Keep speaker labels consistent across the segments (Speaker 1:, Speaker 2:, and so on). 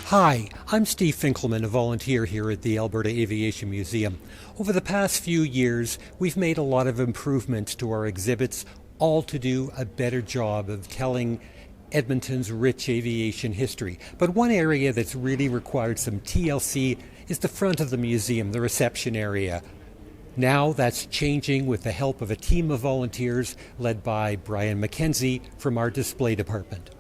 Speaker 1: Hi, I'm Steve Finkelman, a volunteer here at the Alberta Aviation Museum. Over the past few years, we've made a lot of improvements to our exhibits, all to do a better job of telling Edmonton's rich aviation history. But one area that's really required some TLC is the front of the museum, the reception area. Now that's changing with the help of a team of volunteers led by Brian McKenzie from our display department.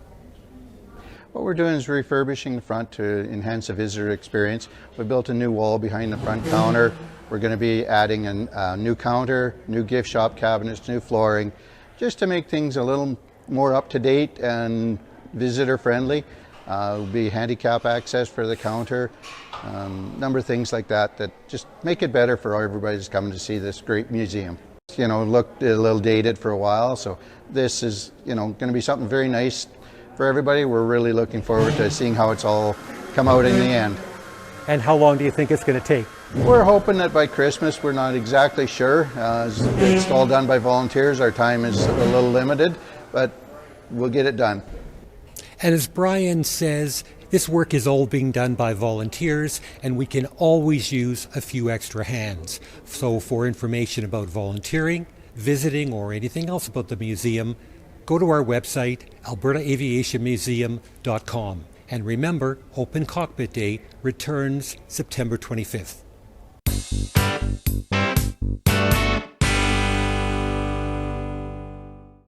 Speaker 2: What we're doing is refurbishing the front to enhance the visitor experience. We built a new wall behind the front counter. We're going to be adding a new counter, new gift shop cabinets, new flooring, just to make things a little more up to date and visitor friendly. There'll be handicap access for the counter, number of things like that that just make it better for everybody who's coming to see this great museum. You know, looked a little dated for a while, so this is, going to be something very nice for everybody. We're really looking forward to seeing how it's all come out in the end.
Speaker 1: And how long do you think it's going to take?
Speaker 2: We're hoping that by Christmas. We're not exactly sure. It's all done by volunteers. Our time is a little limited, but we'll get it done.
Speaker 1: And as Brian says, this work is all being done by volunteers, and we can always use a few extra hands. So for information about volunteering, visiting, or anything else about the museum, go to our website, albertaaviationmuseum.com. And remember, Open Cockpit Day returns September 25th.